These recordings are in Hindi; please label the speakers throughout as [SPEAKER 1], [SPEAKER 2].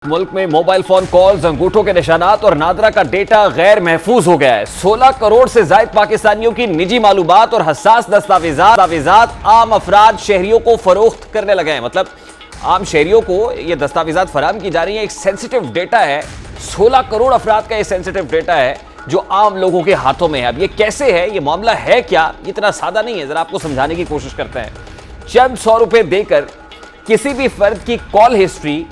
[SPEAKER 1] मुल्क में मोबाइल फोन कॉल्स, अंगूठों के निशानात और नादरा का डेटा गैर महफूज हो गया है। 16 करोड़ से ज्यादा पाकिस्तानियों की निजी मालूमात और हसास दस्तावेजात आम अफराद शहरियों को फरोख्त करने लगे हैं। मतलब आम शहरियों को ये दस्तावेजात फराहम की जा रही है। एक सेंसिटिव डेटा है, 16 करोड़ अफराद का ये सेंसिटिव डेटा है जो आम लोगों के हाथों में है। अब ये कैसे है, ये मामला है क्या, ये इतना सादा नहीं है। जरा आपको समझाने की कोशिश करते हैं। चंद 100 रुपए देकर किसी भी फर्द की कॉल हिस्ट्री,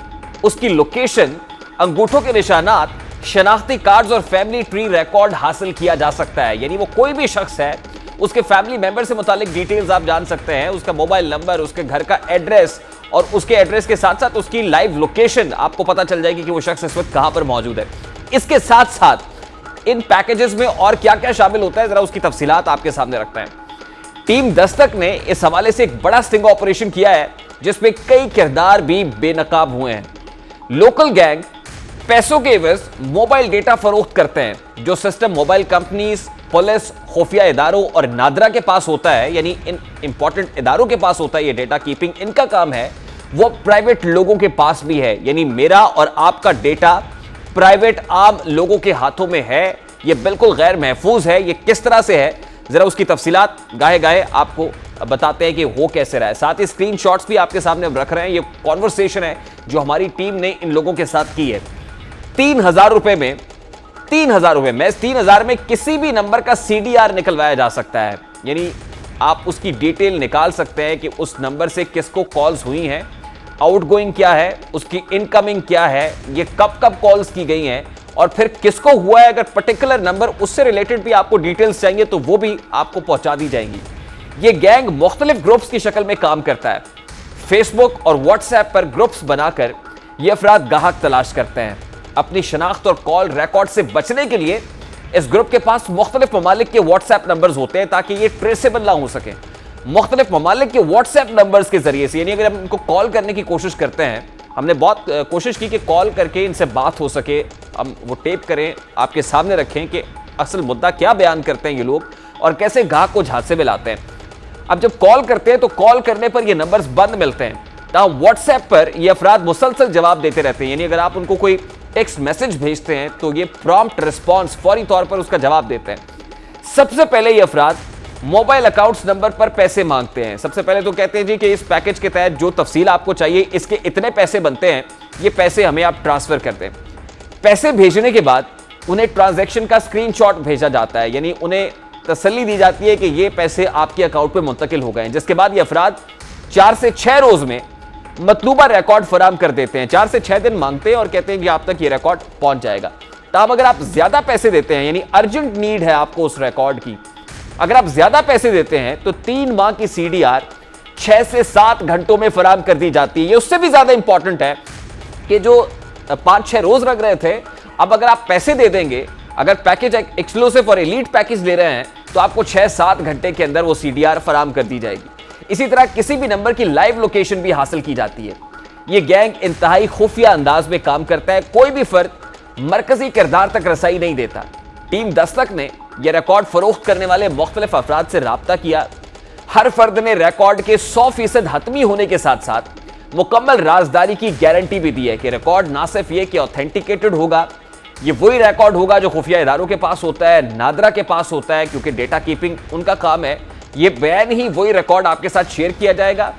[SPEAKER 1] उसकी लोकेशन, अंगूठों के निशानात, शनाख्ती कार्ड्स और फैमिली ट्री रिकॉर्ड हासिल किया जा सकता है। यानी वो कोई भी शख्स है, उसके फैमिली मेंबर से मुतालिक डिटेल्स आप जान सकते हैं, उसका मोबाइल नंबर, उसके घर का एड्रेस और उसके एड्रेस के साथ साथ उसकी लाइव लोकेशन आपको पता चल जाएगी कि वो शख्स इस वक्त कहां पर मौजूद है। इसके साथ साथ इन पैकेजेस में और क्या क्या शामिल होता है, जरा उसकी तफसीलात आपके सामने रखते हैं। टीम दस्तक ने इस हवाले से एक बड़ा स्टिंग ऑपरेशन किया है जिसमें कई किरदार भी बेनकाब हुए हैं। लोकल गैंग पैसों के एवज मोबाइल डेटा फरोख्त करते हैं, जो सिस्टम मोबाइल कंपनीज, पुलिस, खुफिया इदारों और नादरा के पास होता है, यानी इन इंपॉर्टेंट इदारों के पास होता है। ये डेटा कीपिंग इनका काम है, वो प्राइवेट लोगों के पास भी है। यानी मेरा और आपका डेटा प्राइवेट आम लोगों के हाथों में है। ये बिल्कुल गैर महफूज है। ये किस तरह से है, जरा उसकी तफसीलात गाहे गाहे आपको बताते हैं कि हो कैसे रहा है। साथ ही स्क्रीनशॉट्स भी आपके सामने हम रख रहे हैं। ये कॉन्वर्सेशन है जो हमारी टीम ने इन लोगों के साथ की है। 3000 रुपए में 3000 में किसी भी नंबर का CDR निकलवाया जा सकता है। यानी आप उसकी डिटेल निकाल सकते हैं कि उस नंबर से किसको कॉल्स हुई हैं, आउटगोइंग क्या है, उसकी इनकमिंग क्या है, ये कब कब कॉल्स की गई हैं और फिर किसको हुआ है। अगर पर्टिकुलर नंबर उससे रिलेटेड भी आपको डिटेल्स चाहिए तो वो भी आपको पहुंचा दी जाएंगी। ये गैंग मुख्तलिफ ग्रुप्स की शक्ल में काम करता है। फेसबुक और व्हाट्सएप पर ग्रुप्स बनाकर ये अफराद गाहक तलाश करते हैं। अपनी शनाख्त और कॉल रिकॉर्ड से बचने के लिए इस ग्रुप के पास मुख्तलिफ ममालिक के व्हाट्सएप नंबर्स होते हैं ताकि ये ट्रेसेबल ना हो सके। मुख्तलिफ ममालिक के व्हाट्सएप नंबर्स के जरिए से, यानी अगर हम इनको कॉल करने की कोशिश करते हैं, हमने बहुत कोशिश की कि कॉल करके इनसे बात हो सके, हम वो टेप करें, आपके सामने रखें कि असल मुद्दा क्या बयान करते हैं ये लोग और कैसे गाहक को झांसे में लाते हैं। अब जब कॉल करते हैं तो कॉल करने पर ये नंबर्स बंद मिलते हैं। व्हाट्सएप पर ये अफराद मुसलसल जवाब देते रहते हैं। यानी अगर आप उनको कोई टेक्स्ट मैसेज भेजते हैं तो ये प्रॉम्प्ट रिस्पॉन्स, फौरी तौर पर उसका जवाब देते हैं। सबसे पहले ये अफराद मोबाइल अकाउंट्स नंबर पर पैसे मांगते हैं। सबसे पहले तो कहते हैं जी कि इस पैकेज के तहत जो तफसील आपको चाहिए, इसके इतने पैसे बनते हैं, ये पैसे हमें आप ट्रांसफर कर दें। पैसे भेजने के बाद उन्हें ट्रांजैक्शन का स्क्रीनशॉट भेजा जाता है। यानी उन्हें तसल्ली दी जाती है कि ये पैसे आपके अकाउंट पे मुंतकिल हो गए हैं, जिसके बाद ये अफराद 4 से 6 रोज में मतलूबा रिकॉर्ड फराहम कर देते हैं। 4 से 6 दिन मांगते हैं और कहते हैं कि आप तक ये रिकॉर्ड पहुंच जाएगा। तब अगर आप ज्यादा पैसे देते हैं, यानी अर्जेंट नीड है आपको उस रिकॉर्ड की, अगर आप ज्यादा पैसे देते हैं तो 3 माह की CDR 6 से 7 घंटों में फराहम कर दी जाती है। ये उससे भी ज्यादा इंपॉर्टेंट है कि जो 5-6 रोज लग रहे थे, अब अगर आप पैसे दे देंगे, अगर पैकेज एक्सक्लूसिव और एलीट पैकेज ले रहे हैं तो आपको 6-7 घंटे के अंदर वो CDR फराहम कर दी जाएगी। इसी तरह किसी भी नंबर की लाइव लोकेशन भी हासिल की जाती है। ये गैंग इंतहाई खुफिया अंदाज में काम करता है। कोई भी फर्द मरकजी किरदार तक रसाई नहीं देता। टीम दस्तक ने यह रिकॉर्ड फरोख्त करने वाले मुख्तलिफ अफराद से राब्ता किया। हर फर्द ने रिकॉर्ड के 100% हतमी होने के साथ साथ मुकम्मल राजदारी की गारंटी भी दी है कि रिकॉर्ड ना सिर्फ ये कि ऑथेंटिकेटेड होगा, ये वही रिकॉर्ड होगा जो खुफिया इदारों के पास होता है, नादरा के पास होता है, क्योंकि डेटा कीपिंग उनका काम है। ये बयान ही वही रिकॉर्ड आपके साथ शेयर किया जाएगा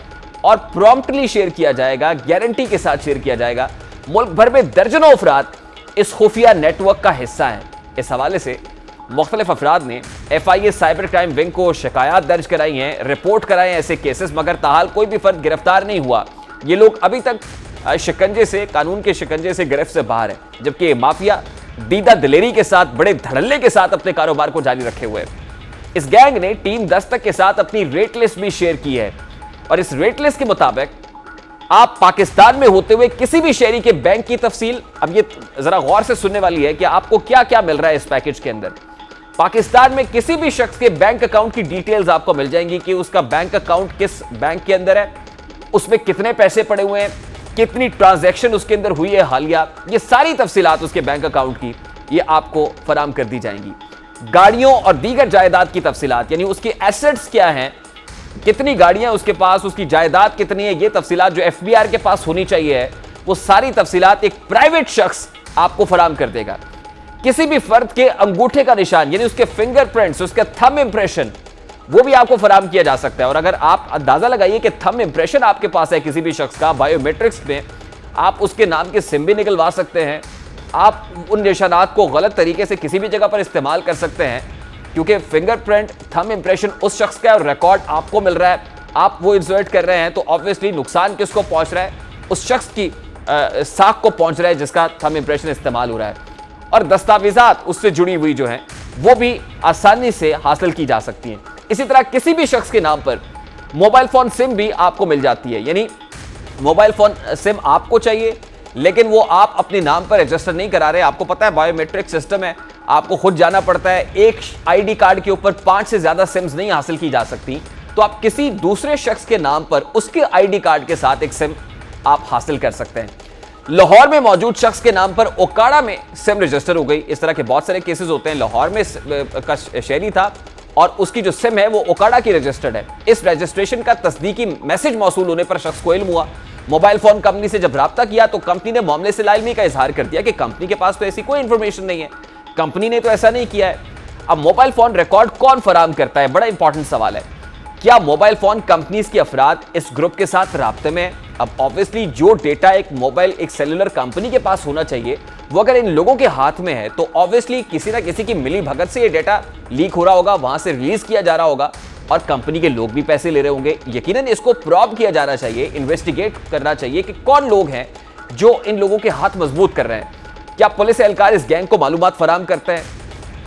[SPEAKER 1] और प्रॉम्प्टली शेयर किया जाएगा, गारंटी के साथ शेयर किया जाएगा। मुल्क भर में दर्जनों अफराद इस खुफिया नेटवर्क का हिस्सा हैं। इस हवाले से मुख्तलिफ अफराद ने FIA साइबर क्राइम विंग को शिकायत दर्ज कराई हैं, रिपोर्ट कराए ऐसे केसेस, मगर ताहाल कोई भी फर्द गिरफ्तार नहीं हुआ। ये लोग अभी तक शिकंजे से, कानून के शिकंजे से गिरफ्त से बाहर है, जबकि ये माफिया दीदा दिलेरी के साथ, बड़े धड़ल्ले के साथ अपने कारोबार को जारी रखे हुए। इस गैंग ने टीम दस्तक के साथ अपनी रेट लिस्ट भी शेयर की है और इस रेट लिस्ट के मुताबिक आप पाकिस्तान में होते हुए किसी भी शहरी के बैंक की तफसील, अब ये जरा गौर से सुनने वाली है कि आपको क्या क्या मिल रहा है इस पैकेज के अंदर। पाकिस्तान में किसी भी शख्स के बैंक अकाउंट की डिटेल्स आपको मिल जाएंगी कि उसका बैंक अकाउंट किस बैंक के अंदर है, उसमें कितने पैसे पड़े हुए हैं, कितनी ट्रांजैक्शन उसके अंदर हुई है हालिया, ये सारी तफसीलात उसके बैंक अकाउंट की ये आपको फराहम कर दी जाएंगी। गाड़ियों और दीगर जायदाद की तफसीलात, यानी उसके एसेट्स क्या हैं, कितनी गाड़ियां उसके पास, उसकी जायदाद कितनी है, ये तफसीलात जो FBI के पास होनी चाहिए है, वो सारी तफसीलात एक प्राइवेट शख्स आपको फराहम कर देगा। किसी भी फर्द के अंगूठे का निशान यानी उसके फिंगरप्रिंट्स, उसके थंब इंप्रेशन, वो भी आपको फराहम किया जा सकता है। और अगर आप अंदाजा लगाइए कि थंब इंप्रेशन आपके पास है किसी भी शख्स का बायोमेट्रिक्स में, आप उसके नाम के सिम भी निकलवा सकते हैं। आप उन निशानात को गलत तरीके से किसी भी जगह पर इस्तेमाल कर सकते हैं, क्योंकि फिंगरप्रिंट, थंब इंप्रेशन उस शख्स का है और रिकॉर्ड आपको मिल रहा है, आप वो इंसर्ट कर रहे हैं, तो ऑब्वियसली नुकसान किसको पहुंच रहा है? उस शख्स की साख को पहुंच रहा है जिसका थंब इंप्रेशन इस्तेमाल हो रहा है। और दस्तावेजात उससे जुड़ी हुई जो हैं वो भी आसानी से हासिल की जा सकती हैं। इसी तरह किसी भी शख्स के नाम पर मोबाइल फोन सिम भी आपको मिल जाती है, यानी मोबाइल फोन सिम आपको चाहिए लेकिन वो आप अपने नाम पर रजिस्टर नहीं करा रहे। आपको पता है बायोमेट्रिक सिस्टम है, आपको खुद जाना पड़ता है, एक आईडी कार्ड के ऊपर 5 से ज्यादा सिम्स नहीं हासिल की जा सकती, तो आप किसी दूसरे शख्स के नाम पर उसके आईडी कार्ड के साथ एक सिम आप हासिल कर सकते हैं। लाहौर में मौजूद शख्स के नाम पर ओकाड़ा में सिम रजिस्टर हो गई। इस तरह के बहुत सारे केसेस होते हैं। लाहौर में का शहरी था और उसकी जो सिम है वो ओकाड़ा की रजिस्टर्ड है। इस रजिस्ट्रेशन का तस्दीकी मैसेज मौसूल होने पर शख्स को इल्म हुआ। मोबाइल फोन कंपनी से जब राब्ता किया तो कंपनी ने मामले से लाइलमी का इजहार कर दिया कि कंपनी के पास तो ऐसी कोई इंफॉर्मेशन नहीं है, कंपनी ने तो ऐसा नहीं किया है। अब मोबाइल फोन रिकॉर्ड कौन फराहम करता है? बड़ा इंपॉर्टेंट सवाल है। क्या मोबाइल फोन कंपनीज के अफराद इस ग्रुप के साथ राब्ते में? अब ऑब्वियसली जो डेटा एक सेलुलर कंपनी के पास होना चाहिए वो अगर इन लोगों के हाथ में है तो ऑब्वियसली किसी ना किसी की मिली भगत से ये डेटा लीक हो रहा होगा, वहां से रिलीज किया जा रहा होगा और कंपनी के लोग भी पैसे ले रहे होंगे। यकीनन इसको प्रॉब किया जाना चाहिए, इन्वेस्टिगेट करना चाहिए कि कौन लोग हैं जो इन लोगों के हाथ मजबूत कर रहे हैं। क्या पुलिस एहलकार इस गैंग को मालूमात फराहम करते हैं?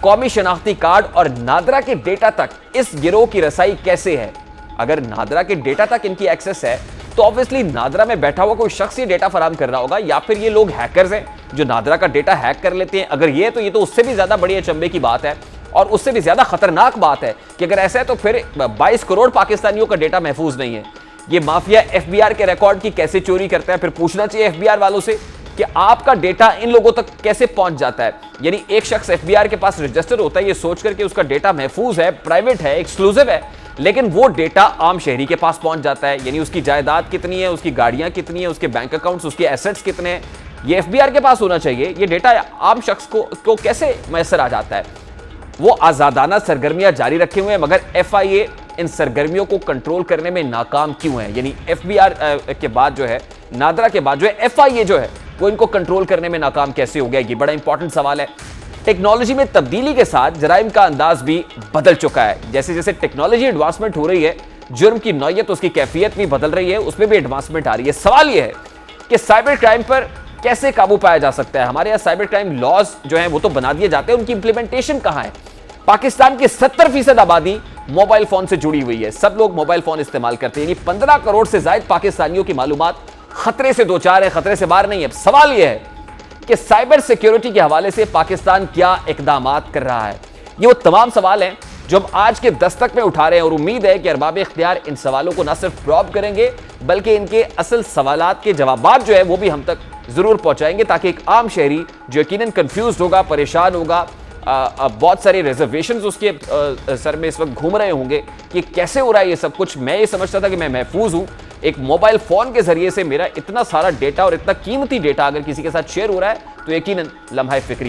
[SPEAKER 1] कौमी शनाख्ती कार्ड और नादरा के डेटा तक इस गिरोह की रसाई कैसे है? अगर नादरा के डेटा तक इनकी एक्सेस है तो ऑब्वियसली नादरा में बैठा हुआ कोई शख्स ये डेटा फराहम कर रहा होगा, या फिर ये लोग हैकर्स हैं जो नादरा का डेटा हैक कर लेते हैं। अगर ये तो उससे भी ज्यादा बड़ी अचंभे की बात है और उससे भी ज्यादा खतरनाक बात है कि अगर ऐसा है तो फिर 22 करोड़ पाकिस्तानियों का डेटा महफूज नहीं है। ये माफिया एफबीआर के रिकॉर्ड की कैसे चोरी करता है? फिर पूछना चाहिए एफबीआर वालों से कि आपका डेटा इन लोगों तक कैसे पहुंच जाता है। यानी एक शख्स एफबीआर के पास रजिस्टर होता है ये सोचकर कि उसका डेटा महफूज है, प्राइवेट है, एक्सक्लूसिव है, लेकिन वो डेटा आम शहरी के पास पहुंच जाता है। यानी उसकी जायदाद कितनी है, उसकी गाड़ियां कितनी है, उसके बैंक अकाउंट्स, उसके एसेट्स कितने हैं, ये एफबीआर के पास होना चाहिए। ये डेटा आम शख्स को कैसे मैसर आ जाता है? वो आजादाना सरगर्मियां जारी रखे हुए हैं मगर एफआईए इन सरगर्मियों को कंट्रोल करने में नाकाम क्यों है? यानी एफबीआर के बाद जो है, नादरा के बाद जो है, एफआईए जो है वो इनको कंट्रोल करने में नाकाम कैसे हो गया? ये बड़ा इंपॉर्टेंट सवाल है। टेक्नोलॉजी में तब्दीली के साथ जराइम का अंदाज भी बदल चुका है। जैसे जैसे टेक्नोलॉजी एडवांसमेंट हो रही है, जुर्म की नौयत, उसकी कैफियत भी बदल रही है, उसमें भी एडवांसमेंट आ रही है। सवाल यह है कि साइबर क्राइम पर कैसे काबू पाया जा सकता है? हमारे यहाँ साइबर क्राइम लॉज जो हैं वो तो बना दिए जाते हैं, उनकी इंप्लीमेंटेशन कहाँ है? पाकिस्तान की 70% आबादी मोबाइल फोन से जुड़ी हुई है, सब लोग मोबाइल फोन इस्तेमाल करते हैं। यानी 15 करोड़ से ज्यादा पाकिस्तानियों की मालूमात खतरे से दो चार है, खतरे से बाहर नहीं है। सवाल यह है कि साइबर सिक्योरिटी के हवाले से पाकिस्तान क्या इकदामात कर रहा है? ये वो तमाम सवाल हैं जो हम आज के दस्तक में उठा रहे हैं और उम्मीद है कि अरबाब इख्तियार इन सवालों को न सिर्फ प्रॉब करेंगे बल्कि इनके असल सवालात के जवाबात जो है वो भी हम तक जरूर पहुंचाएंगे, ताकि एक आम शहरी जो यकीनन कंफ्यूज होगा, परेशान होगा, बहुत सारे रिजर्वेशंस उसके सर में इस वक्त घूम रहे होंगे कि कैसे हो रहा है ये सब कुछ। मैं ये समझता था कि मैं महफूज हूं, एक मोबाइल फोन के जरिए से मेरा इतना सारा डेटा और इतना कीमती डेटा अगर किसी के साथ शेयर हो रहा है तो यकीनन लम्हा फिक्रिया